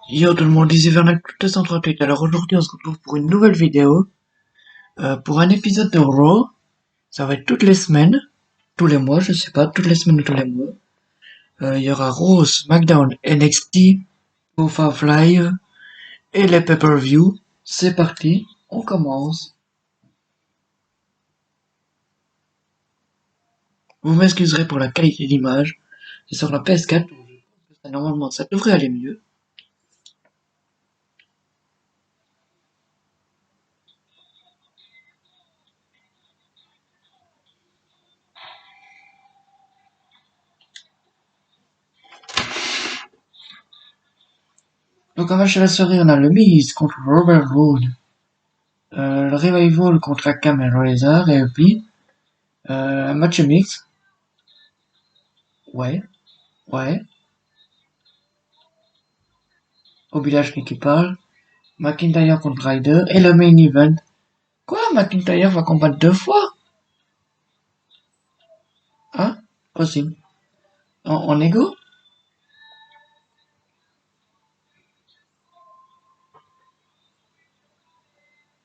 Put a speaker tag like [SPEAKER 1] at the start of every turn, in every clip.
[SPEAKER 1] Yo tout le monde, ici Vernac 238. Alors aujourd'hui on se retrouve pour une nouvelle vidéo, pour un épisode de Raw. Ça va être toutes les semaines, tous les mois, je sais pas, toutes les semaines ou tous les mois. Il y aura Raw, SmackDown, NXT, Go Firefly et les pay-per-view. C'est parti, on commence. Vous m'excuserez pour la qualité d'image, c'est sur la PS4, normalement ça devrait aller mieux. Donc en match à la soirée on a le Miz contre Robert Roode, le Revival contre Akam et Razor, et puis un match mix. Ouais, ouais. Au village qui parle, McIntyre contre Ryder et le main event. Quoi, McIntyre va combattre deux fois? Hein? Possible. En égo?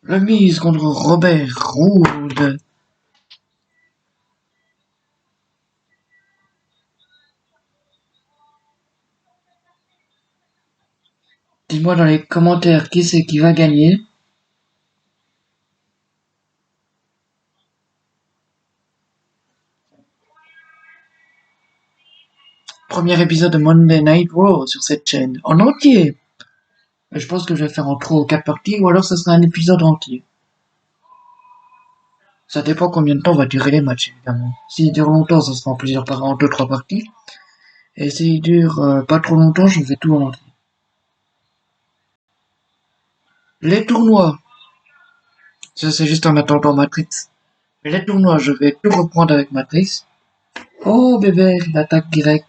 [SPEAKER 1] Le Miz contre Robert Roode. Dis-moi dans les commentaires qui c'est qui va gagner. Premier épisode de Monday Night Raw sur cette chaîne. En entier. Je pense que je vais faire en 3 ou 4 parties ou alors ce sera un épisode entier. Ça dépend combien de temps va durer les matchs évidemment. S'ils durent longtemps, ça sera en plusieurs par en 2-3 parties. Et s'ils durent pas trop longtemps, je fais tout en entier. Les tournois. Ça c'est juste en attendant Matrix. Mais les tournois, je vais tout reprendre avec Matrix. Oh bébé, il attaque direct.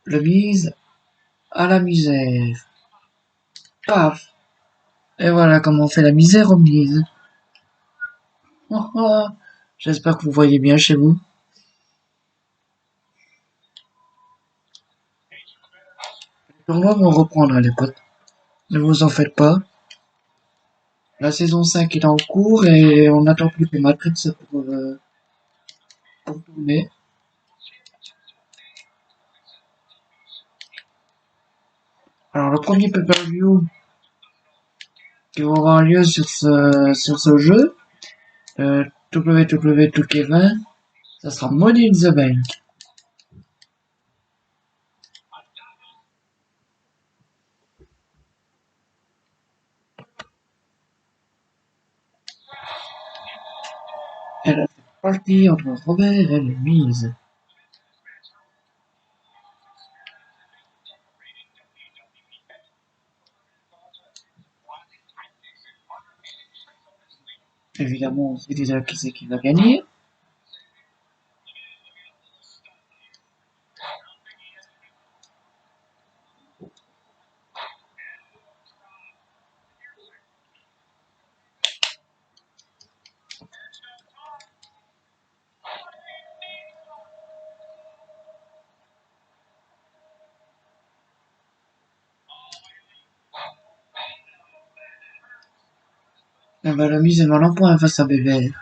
[SPEAKER 1] Le mise à la misère. Paf. Et voilà comment on fait la misère aux mises. Oh, oh. J'espère que vous voyez bien chez vous. Les tournois vont reprendre les potes. Ne vous en faites pas. La saison 5 est en cours et on n'attend plus que Matrix pour tourner. Alors le premier pay-per-view qui va avoir lieu sur ce jeu, WWE 2K20, ça sera Money in the Bank. Et la partie entre Robert et le Miz. Évidemment, on sait déjà qui c'est qui va gagner. Eh ben, le Miz est mal en point face à Bébert.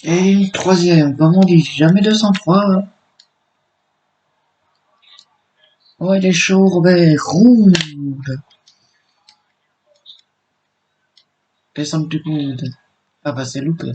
[SPEAKER 1] Et troisième, comme on dit, jamais 203. Ouais, il est chaud, Robert. Rouge. Descendre du coude. Ah bah, c'est loupé.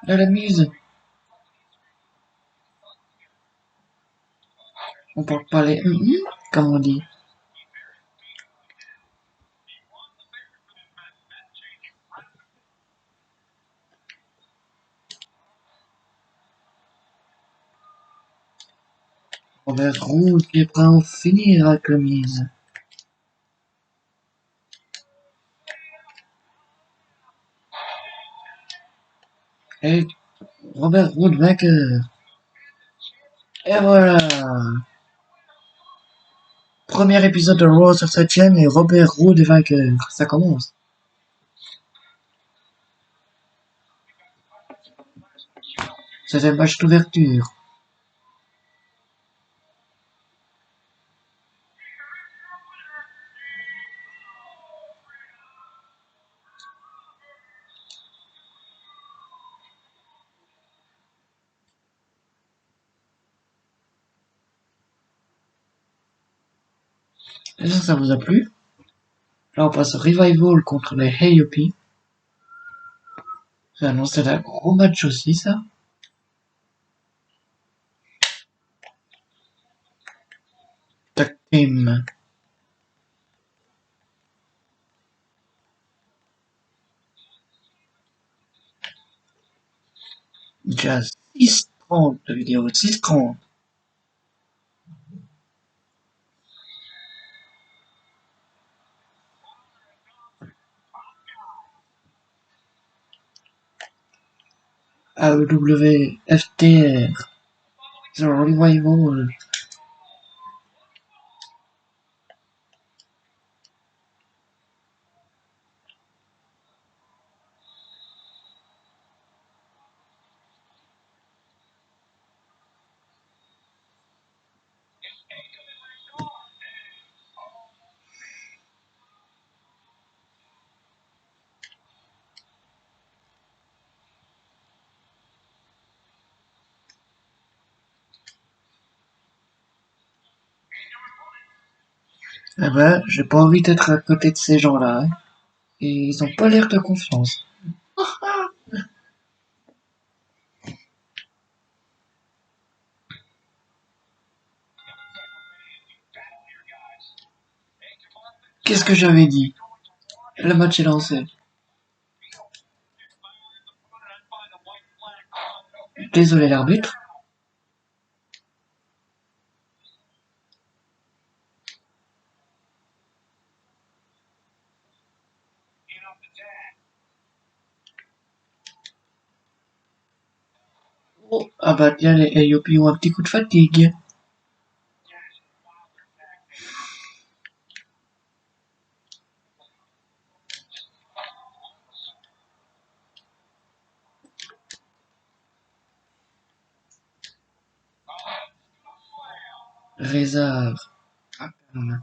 [SPEAKER 1] Là, la mise. On porte pas les comme on dit. Robert Roux qui est prêt à en finir avec le mise. Et Robert Roux vainqueur. Et voilà. Premier épisode de Raw sur cette chaîne et Robert Roux est vainqueur. Ça commence. C'était le match d'ouverture. Et ça vous a plu? Là, on passe au Revival contre les Heyopi. Ça annonce un gros match aussi, ça. Tag Team. Déjà 6:30 de vidéo, 6:30. AEW FTR. The Revival. Eh ben, j'ai pas envie d'être à côté de ces gens-là. Hein. Et ils ont pas l'air de confiance. Qu'est-ce que j'avais dit? Le match est lancé. Désolé l'arbitre. Oh, ah bah tiens, les Ayopi ont un petit coup de fatigue. Rézard. Ah, pardon.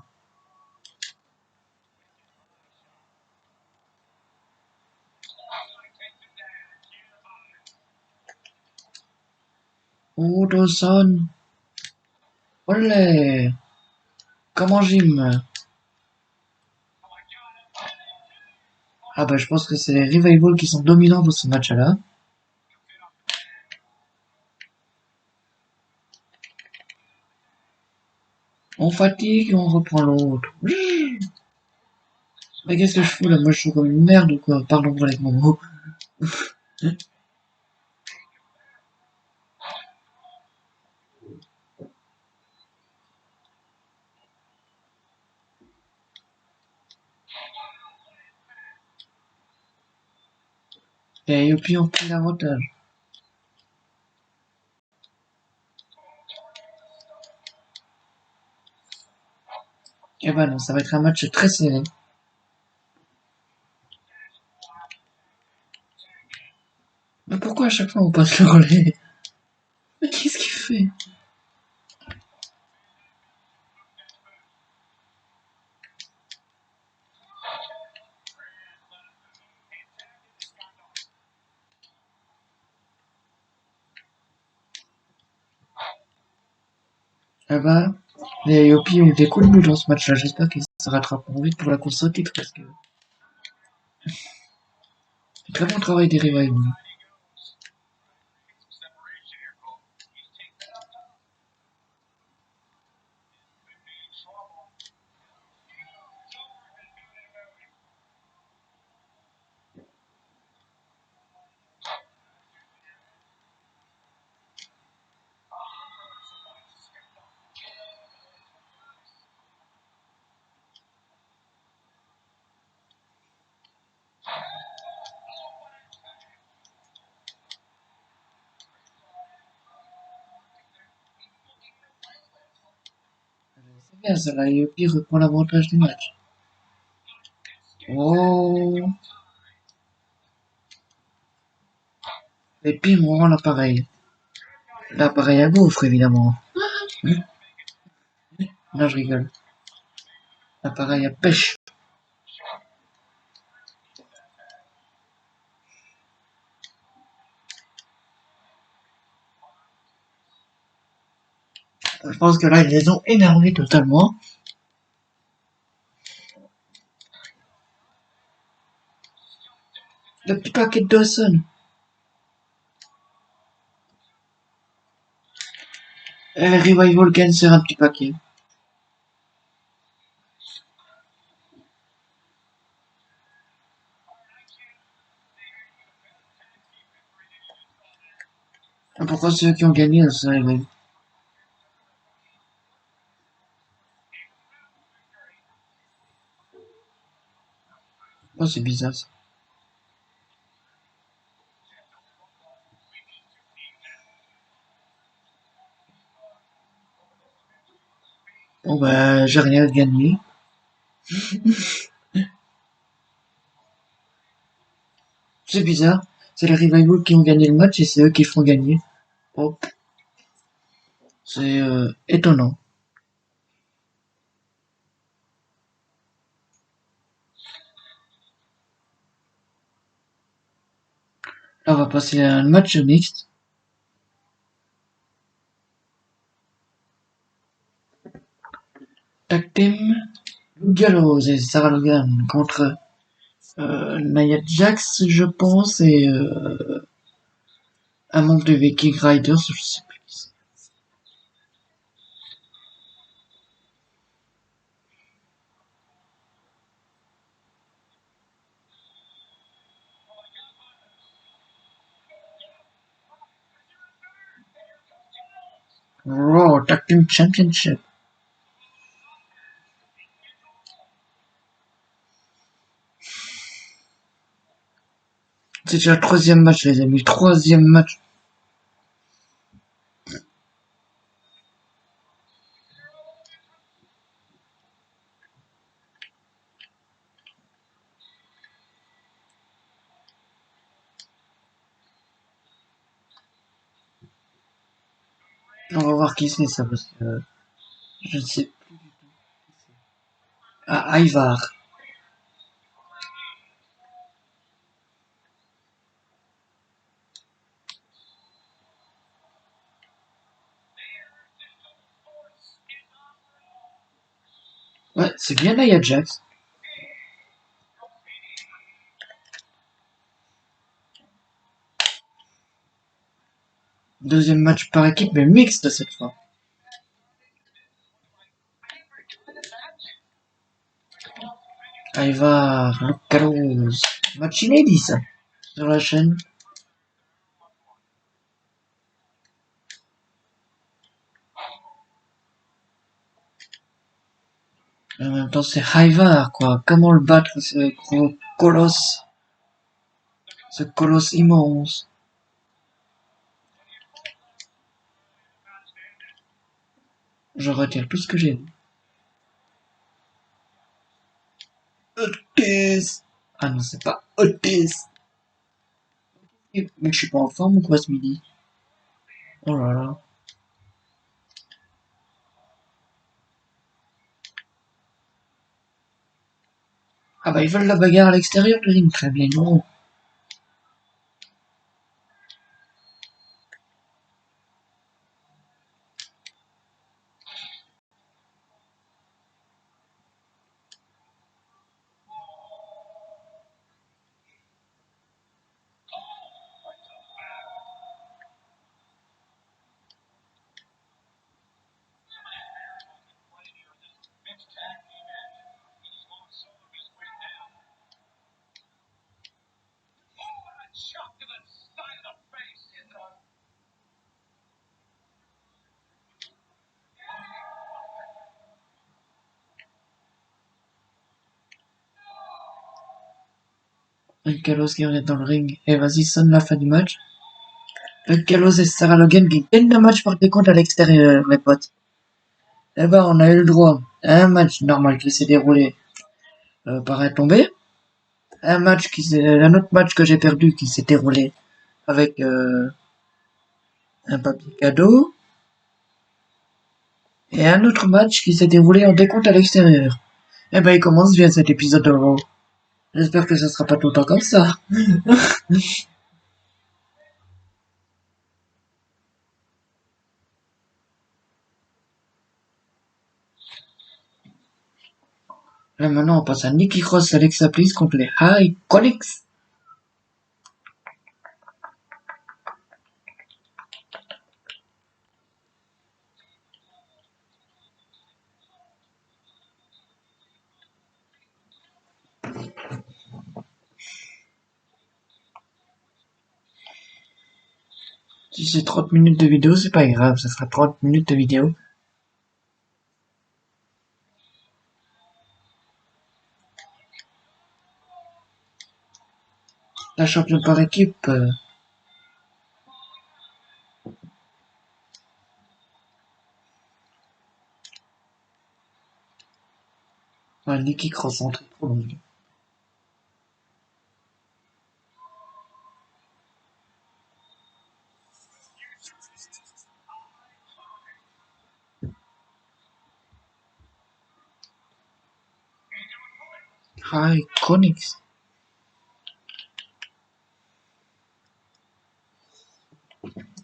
[SPEAKER 1] Oh, Dawson. Olé. Comment Jim? Ah bah je pense que c'est les Revival qui sont dominants dans ce match-là. On fatigue et on reprend l'autre. Mais qu'est-ce que je fous là? Moi je suis comme une merde ou quoi? Pardon pour les mots. Et puis on prend l'avantage. Eh ben non, ça va être un match très serré. Mais pourquoi à chaque fois on passe le relais? Mais qu'est-ce qu'il fait? Eh ben, les Yopi ont eu des coups de mou dans ce match-là. J'espère qu'ils se rattraperont vite pour la course au titre parce que c'est très bon travail des Revival. C'est bien, ça là, et puis reprend l'avantage du match. Oh, et puis on rend l'appareil. L'appareil à gaufre, évidemment. Là, je rigole. L'appareil à pêche. Je pense que là, ils les ont énervés totalement. Le petit paquet de Dawson. Revival Can sur un petit paquet. Pourquoi ceux qui ont gagné ne sont arrivés? Oh, c'est bizarre ça. Bon, bah, j'ai rien gagné. C'est bizarre. C'est les Revival qui ont gagné le match et c'est eux qui font gagner. Oh, c'est étonnant. Là, on va passer à un match mixte. Tag Team, Luke Gallows et Sarah Logan contre Nia Jax, je pense, et un membre de Viking Riders, je sais plus qui c'est. Raw Tag Team Championship. C'est déjà le troisième match, les amis. Le troisième match. On va voir qui c'est ça, parce que je ne sais plus. Ah, Ivar. Ouais, c'est bien Nia Jax. Deuxième match par équipe, mais mixte cette fois. Ivar, Luke Gallows. Match inédit ça, sur la chaîne. En même temps, c'est Ivar, quoi. Comment le battre, ce gros colosse. Ce colosse immense. Je retire tout ce que j'ai dit. Otis. Ah non, c'est pas Otis. Mais je suis pas en forme ou quoi ce midi? Oh là là. Ah bah ils veulent la bagarre à l'extérieur du ring, très bien, non. Luke Gallows qui revient dans le ring. Et vas-y, sonne la fin du match. Luke Gallows et Sarah Logan qui gagnent le match par décompte à l'extérieur, mes potes. Eh ben, on a eu le droit à un match normal qui s'est déroulé par un tombé, un autre match que j'ai perdu qui s'est déroulé avec un papier cadeau, et un autre match qui s'est déroulé en décompte à l'extérieur. Eh ben, il commence bien cet épisode de Raw. J'espère que ce sera pas tout le temps comme ça. Là, maintenant, on passe à Nikki Cross et Alexa Bliss contre les High Conics. Si c'est 30 minutes de vidéo, c'est pas grave, ça sera 30 minutes de vidéo. La championne par équipe, Nikki Cross en très trop longue. High Conics.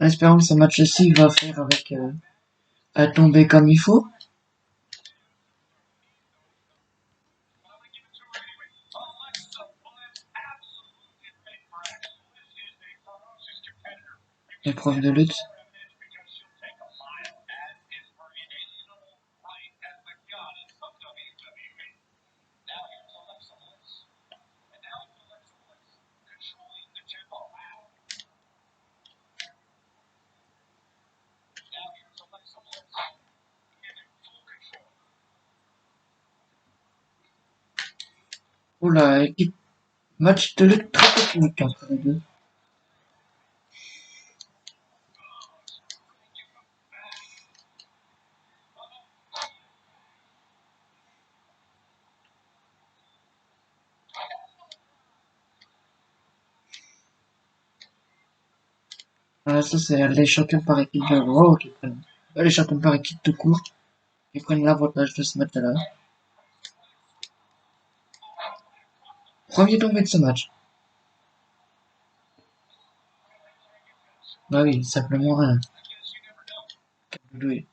[SPEAKER 1] Espérons que ce match-ci va faire avec à tomber comme il faut. Épreuve de lutte. Oula, équipe match de lutte très technique entre les deux. Voilà, ça c'est les champions par équipe de Raw qui prennent. Les champions par équipe tout court qui prennent l'avantage de ce match-là. Premier tombé de ce match. Bah oui, simplement un. Oui.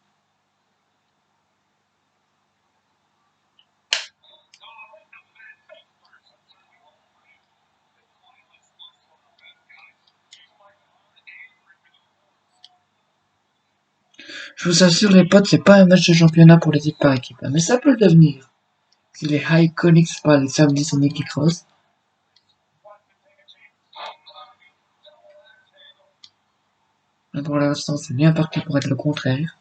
[SPEAKER 1] Je vous assure les potes, c'est pas un match de championnat pour les équipes par équipe, hein, mais ça peut le devenir. Si les High Conics par les samedis et Nikki Cross. Mais pour l'instant, c'est bien parti pour être le contraire.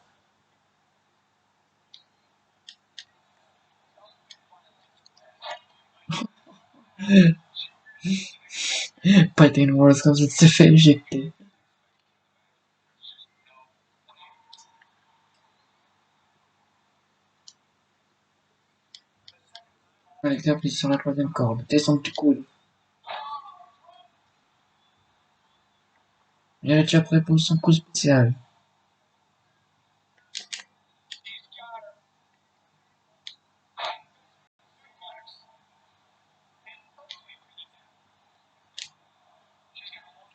[SPEAKER 1] Python Wars comme ça s'est fait éjecter. Avec la sur la troisième corde. Descend du coude. Il est déjà prêt pour son coup spécial.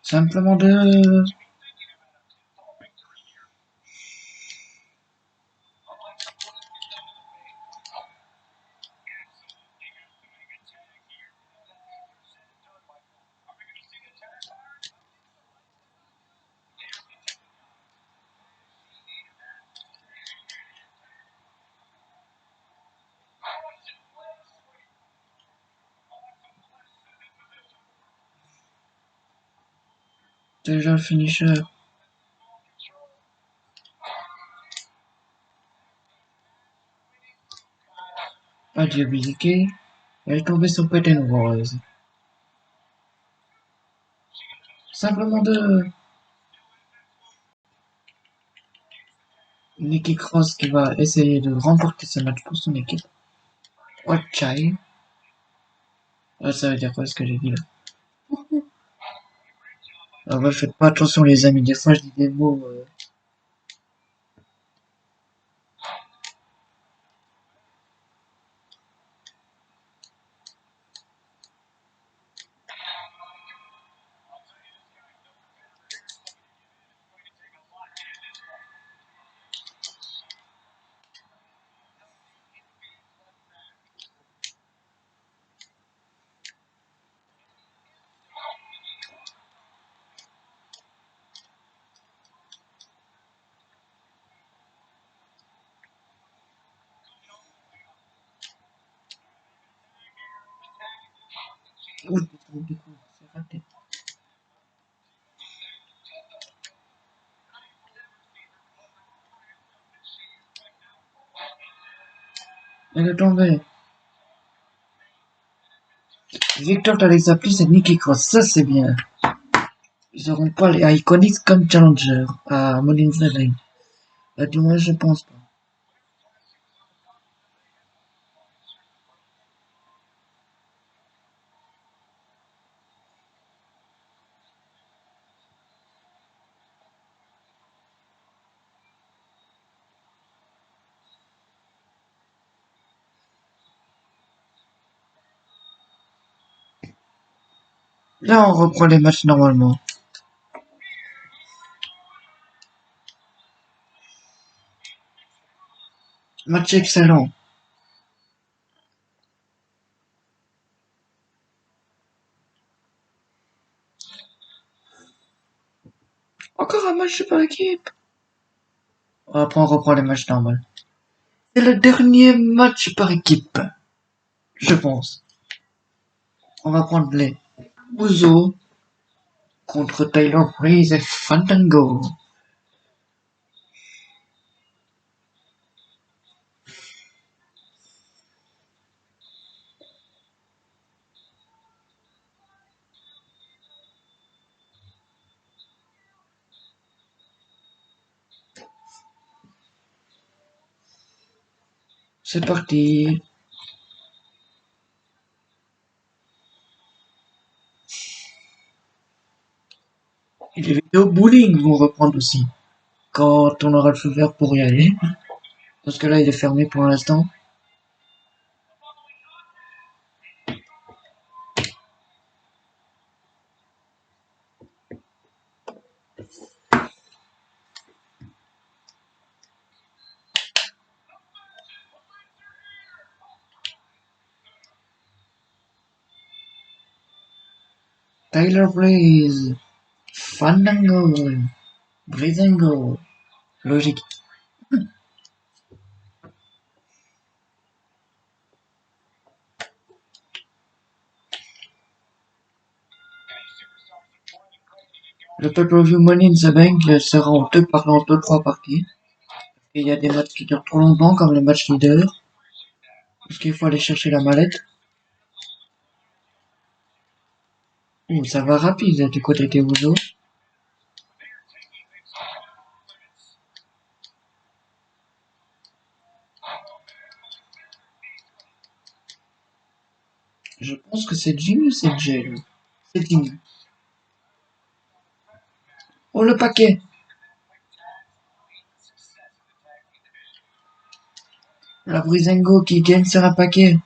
[SPEAKER 1] Simplement de... Déjà le finisher. Pas diaboliqué. Elle est tombée sur Python Wars. Simplement de... Nikki Cross qui va essayer de remporter ce match pour son équipe. What child? Ça veut dire quoi ce que j'ai dit là? Alors bah, faites pas attention les amis, des fois je dis des mots. Ouh, c'est raté. Elle est tombée. Victor Alexa Plus et Nikki Cross, ça c'est bien. Ils auront pas les Iconics comme challenger à Money in the Bank. Bah, du moins, je pense pas. Là, on reprend les matchs normalement. Match excellent. Encore un match par équipe. Après, on reprend les matchs normaux. C'est le dernier match par équipe. Je pense. On va prendre les Ouzo contre Taylor Breeze et Fandango. C'est parti. Et les vidéos bowling vont reprendre aussi. Quand on aura le feu vert pour y aller. Parce que là, il est fermé pour l'instant. Taylor Breeze. Fandango. Breezango. Logique. Le pay-per-view Money in the Bank sera en deux, trois parties. Et il y a des matchs qui durent trop longtemps, comme le match leader. Parce qu'il faut aller chercher la mallette. Ça va rapide du côté des Ouzo. Je pense que c'est Jimmy ou c'est Jay, lui. C'est Jimmy. Oh, le paquet. La Brisengo qui gagne sur un paquet.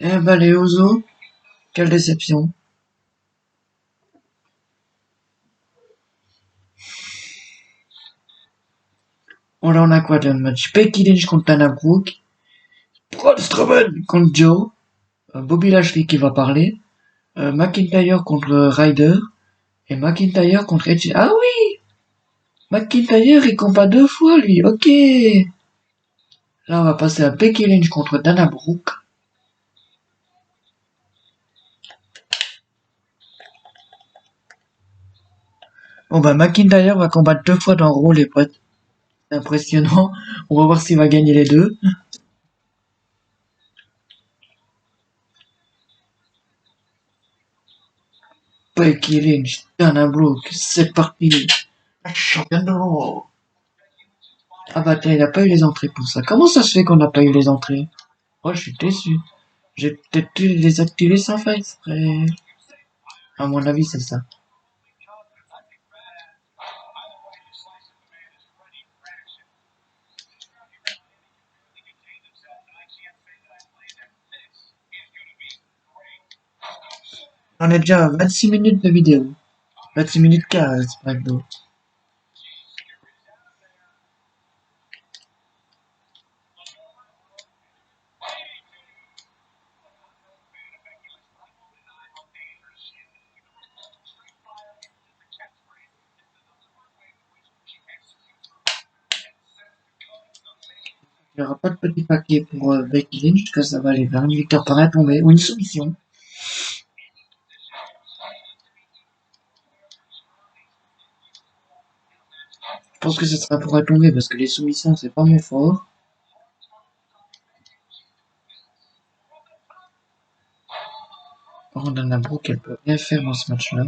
[SPEAKER 1] Eh ben, les Ouzo. Quelle déception. Oh là, on a quoi de match? Becky Lynch contre Dana Brooke. Braun Strowman contre Joe. Bobby Lashley qui va parler. McIntyre contre Ryder. Et McIntyre contre Edge. Ah oui! McIntyre, il combat deux fois, lui. Ok. Là, on va passer à Becky Lynch contre Dana Brooke. Bon, bah, McIntyre va combattre deux fois dans Raw, les potes. Impressionnant. On va voir s'il va gagner les deux. Becky Lynch, Dana Brooke, c'est parti. La championne de Raw. Ah bah tiens, il a pas eu les entrées pour ça. Comment ça se fait qu'on n'a pas eu les entrées? Oh, je suis déçu. J'ai peut-être dû les activer sans faire exprès. À mon avis, c'est ça. On est déjà à 26 minutes de vidéo. 26 minutes 15, McDo. Il n'y aura pas de petit paquet pour Becky Lynch, que ça va aller vers une victoire par un tombé ou une soumission. Je pense que ce sera pour un tombé parce que les soumissions, c'est pas mon fort. Par contre, Dana Brooke, elle peut rien faire dans ce match-là.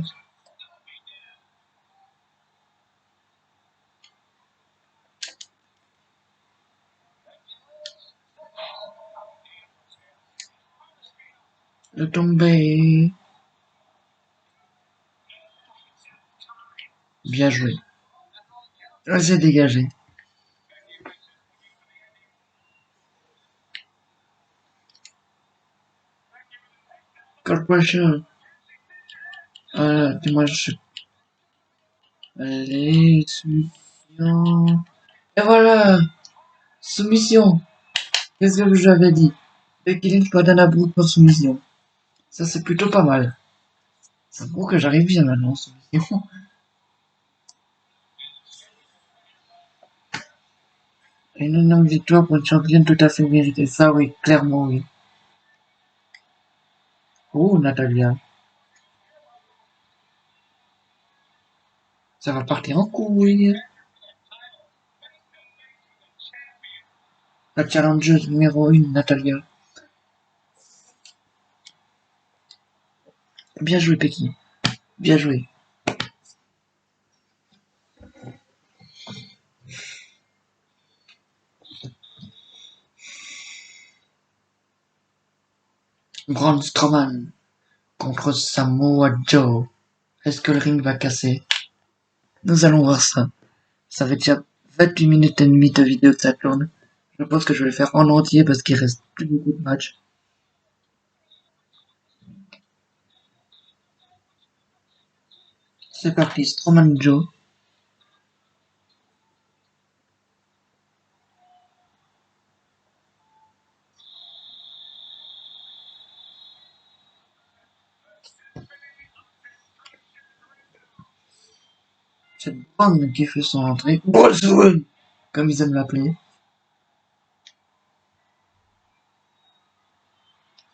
[SPEAKER 1] Le tombé. Bien joué. Ah, c'est dégagé. Corporation. Dis-moi, allez, soumission. Et voilà! Soumission! Qu'est-ce que j'avais dit? Becky Lynch pas Dana Brooke pour soumission. Ça, c'est plutôt pas mal. Ça prouve que j'arrive bien maintenant, soumission. Une énorme victoire pour une championne tout à fait méritée. Ça, oui, clairement, oui. Oh, Natalia. Ça va partir en couille. La challengeuse numéro 1, Natalia. Bien joué, Becky. Bien joué. Braun Strowman contre Samoa Joe. Est-ce que le ring va casser? Nous allons voir ça. Ça fait déjà 28 minutes et demie de vidéo que ça tourne. Je pense que je vais le faire en entier parce qu'il reste plus beaucoup de matchs. C'est parti, Strowman Joe. C'est Braun qui fait son entrée. Braun, comme ils aiment l'appeler.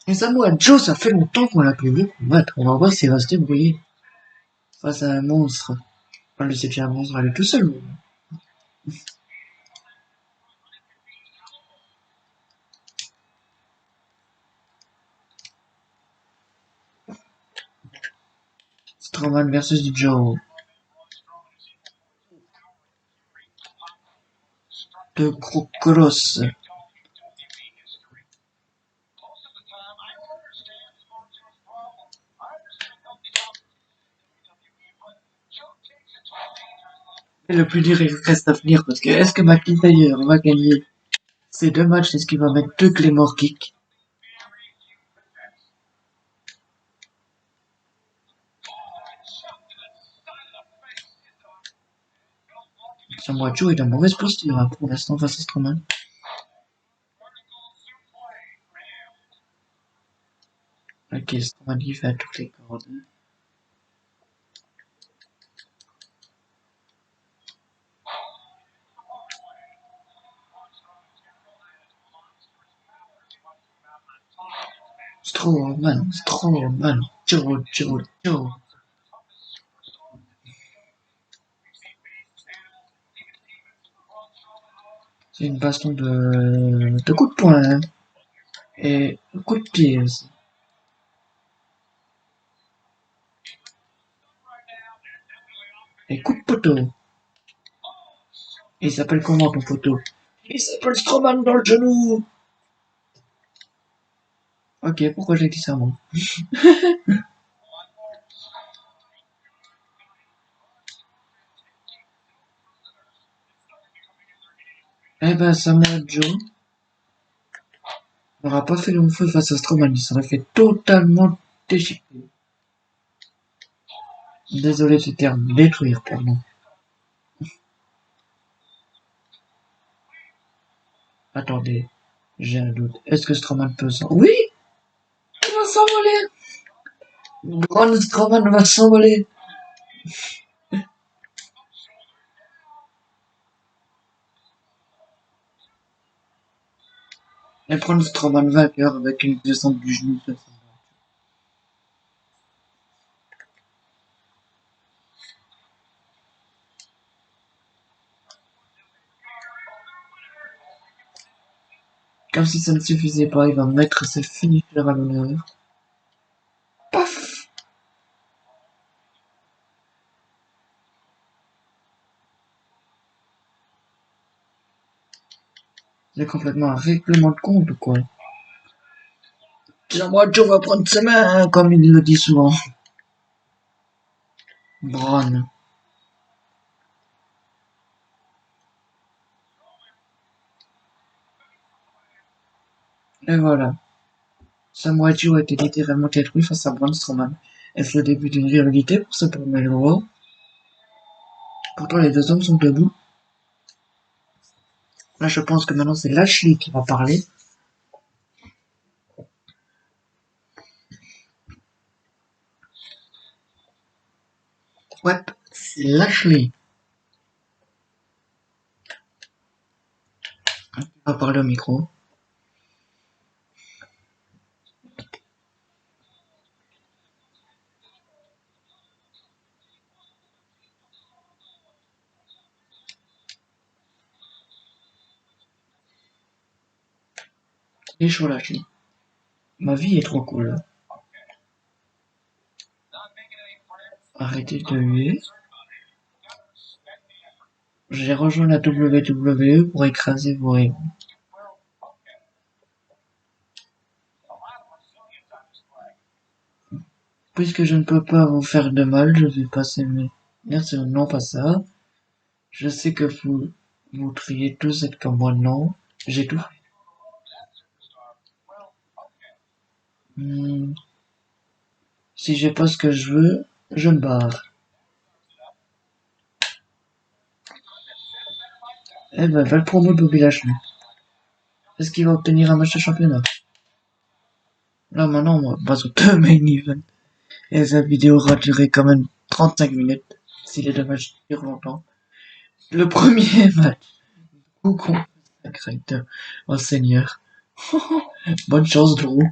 [SPEAKER 1] Et Samoa Joe, ça fait longtemps qu'on l'a plus vu combattre. On va voir s'il va se débrouiller face à un monstre. Enfin, lui, c'est déjà un monstre à lui tout seul. Strowman versus Joe. De gros colosses. Et le plus dur, il reste à venir parce que est-ce que McIntyre va gagner ces deux matchs? Est-ce qu'il va mettre deux Claymore Kick? Samoa Joe est en mauvaise posture hein, pour l'instant face à Strowman. Ok, Strowman il fait à toutes les cordes. Strowman, Joe. C'est une baston de coups de poing, hein. Et coup de pied aussi. Et coup de poteau. Il s'appelle comment ton poteau? Il s'appelle Strowman dans le genou. Ok, pourquoi j'ai dit ça moi? Eh ben Samoa Joe n'aura pas fait long feu face à Strowman, il s'en a fait totalement déchiqueter. Désolé ce terme, détruire, pardon. Attendez, j'ai un doute. Est-ce que Strowman peut s'en... Oui, il va s'envoler. Braun Strowman va s'envoler. Et Braun Strowman vainqueur avec une descente du genou. Comme si ça ne suffisait pas, il va mettre ses finishers à l'honneur. Paf! C'est complètement un règlement de compte ou quoi? Tiens-moi, Joe va prendre ses mains, comme il le dit souvent. Braun. Et voilà. Samoa Joe a été littéralement détruit face à Braun Strowman. Est-ce le début d'une rivalité pour ce premier Raw? Pourtant, les deux hommes sont debout. Là, je pense que maintenant, c'est Lashley qui va parler. Ouais, c'est Lashley qui va parler au micro. Il est chaud, Lashley. Ma vie est trop cool. Arrêtez de huer. J'ai rejoint la WWE pour écraser vos rivaux. Puisque je ne peux pas vous faire de mal, je vais passer mes... Merci, non pas ça. Je sais que vous triez tous être comme moi, non. J'ai tout fait. Si j'ai pas ce que je veux, je me barre. Eh ben, va le promo de Bobby Lashley. Est-ce qu'il va obtenir un match de championnat? Là, maintenant, on va passer au main event. Et cette vidéo aura duré quand même 35 minutes. Si les deux matchs durent longtemps. Le premier match. Où consacrateur. Oh Seigneur. Bonne chance, Drew.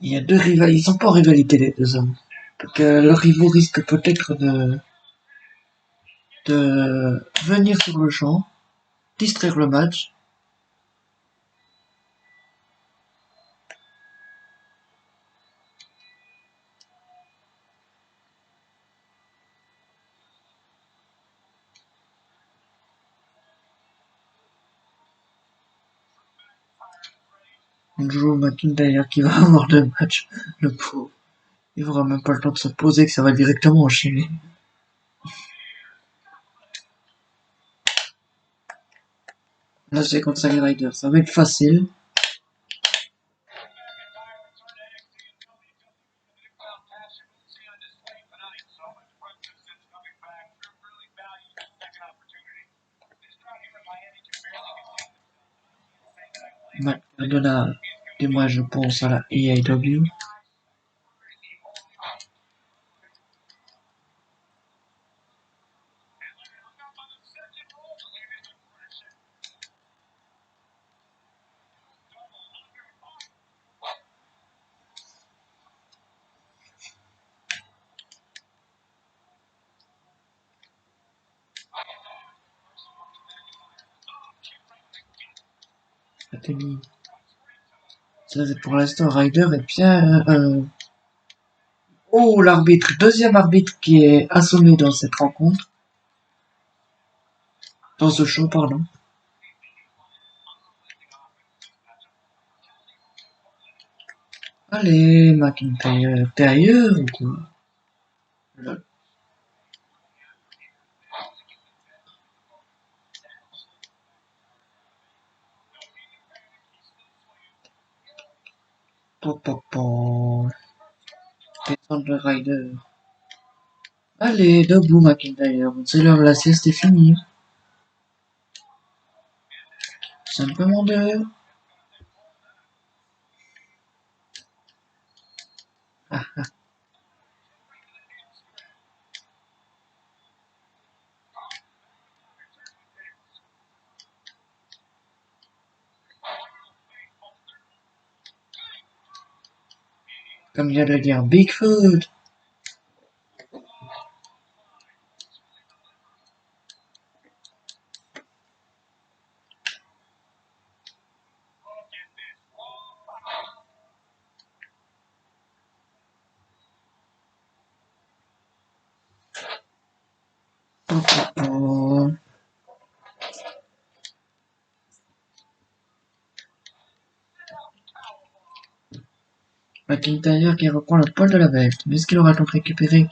[SPEAKER 1] Il y a deux rivales. Ils sont pas en rivalité, les deux hommes. Donc, leurs rivaux risquent peut-être de venir sur le champ, distraire le match. Drew McIntyre qui va avoir deux matchs. Le pauvre. Il aura même pas le temps de se poser que ça va directement enchaîner. Là, c'est contre Zack Ryder. Ça va être facile. Matt Cardona Et moi, je pense à la EAW. Ça, c'est pour l'instant, Ryder est bien... Oh, l'arbitre, deuxième arbitre qui est assommé dans cette rencontre. Dans ce show, pardon. Allez, McIntyre, t'es ailleurs ou quoi? Lol. Pop, pop, pop. Descendre le Ryder. Allez, debout, McIntyre. C'est l'heure de la sieste est finie. Simplement de... Ah, comme vient de le dire Bigfoot. Pop, pop, pop. McIntyre qui reprend le poil de la bête. Mais est-ce qu'il aura donc récupéré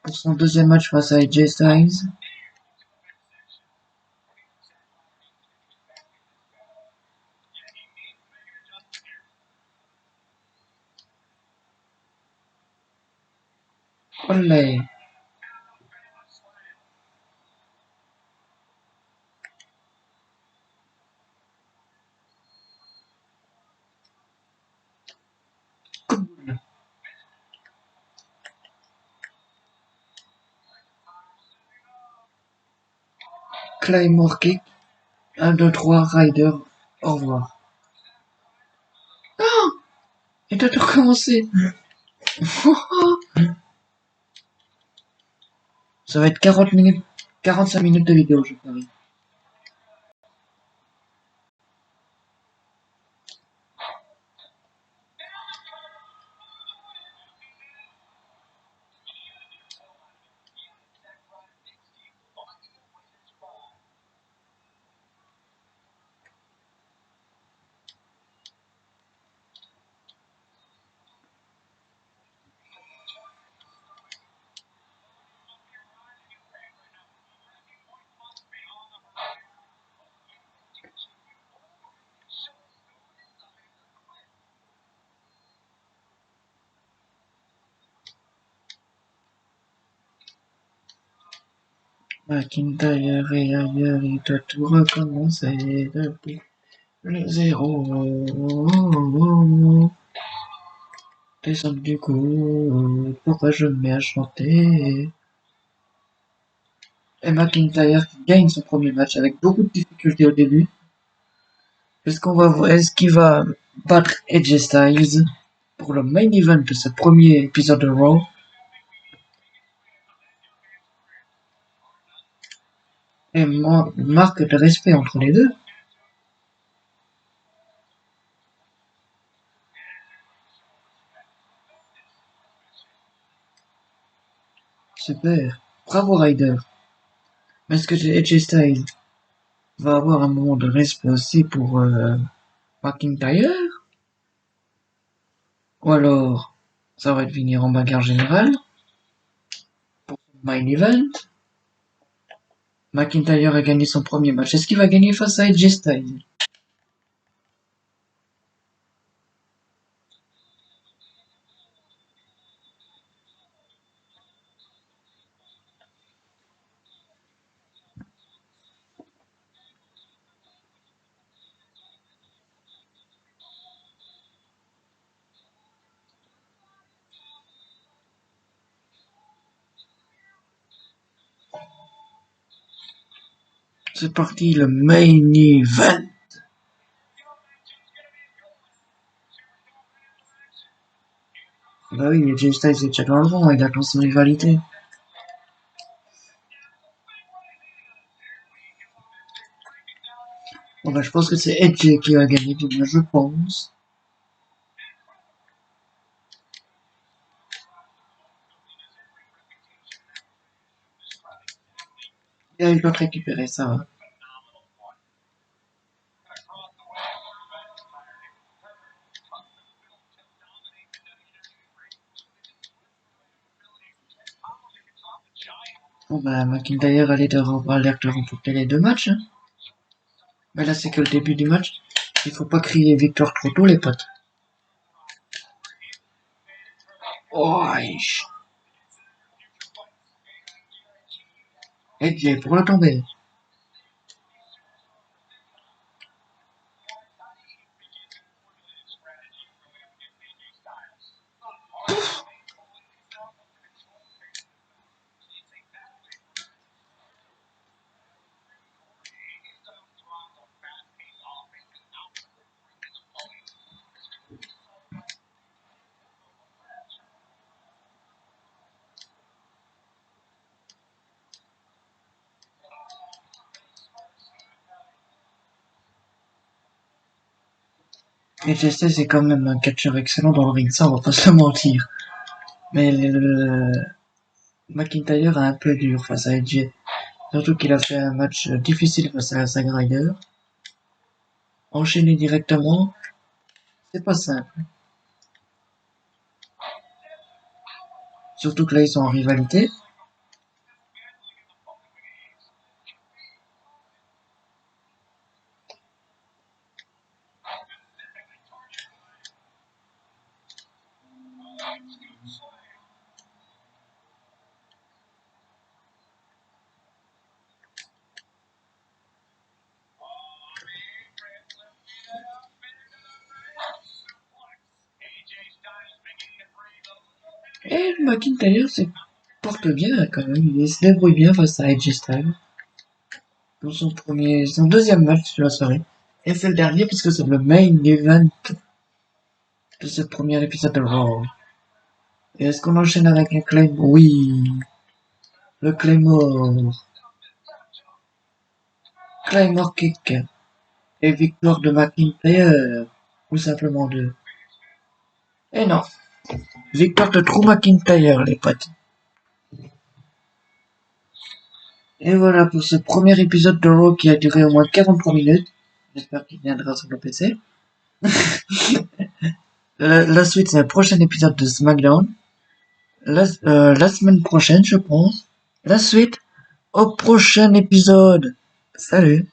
[SPEAKER 1] pour son deuxième match face à AJ Styles? Olé. Cool. Claymore kick. 1, 2, 3, Ryder. Au revoir. Et t'as tout recommencé. Ça va être 40 minutes, 45 minutes de vidéo, je parie. McIntyre et ailleurs, il doit tout recommencer depuis le zéro. Descendre du coup, pourquoi je me mets à chanter? Et McIntyre qui gagne son premier match avec beaucoup de difficultés au début. Est-ce qu'il va battre AJ Styles pour le main event de ce premier épisode de Raw? Et marque de respect entre les deux. Super. Bravo Ryder. Mais est-ce que AJ Styles va avoir un moment de respect aussi pour McIntyre? Ou alors ça va finir en bagarre générale pour le main event? McIntyre a gagné son premier match. Est-ce qu'il va gagner face à AJ Styles? C'est parti, le main event. Bah oui, AJ Styles est déjà dans le rang, il attend son rivalité. Bon bah je pense que c'est Edge qui va gagner, du moins je pense. Et il doit récupérer ça. Va. Bon bah McIntyre a l'air de remporter les deux matchs. Hein. Mais là c'est que le début du match. Il faut pas crier victoire trop tôt les potes. Oh, Edge pour la tomber. Et JC c'est quand même un catcheur excellent dans le ring, ça on va pas se le mentir. Mais McIntyre a un peu dur face à Edge. Surtout qu'il a fait un match difficile face à Zack Ryder. Enchaîner directement, c'est pas simple. Surtout que là ils sont en rivalité. Et McIntyre se porte bien quand même, il se débrouille bien face à AJ Styles. Pour son deuxième match de la soirée. Et c'est le dernier puisque c'est le main event de ce premier épisode de Raw. Et est-ce qu'on enchaîne avec un claim? Oui, le Claymore. Claymore kick. Et victoire de McIntyre. Ou simplement deux. Et non. Victoire de Drew McIntyre, les potes. Et voilà pour ce premier épisode de Raw qui a duré au moins 43 minutes. J'espère qu'il viendra sur le PC. La suite, c'est le prochain épisode de SmackDown. La semaine prochaine, je pense. La suite au prochain épisode. Salut!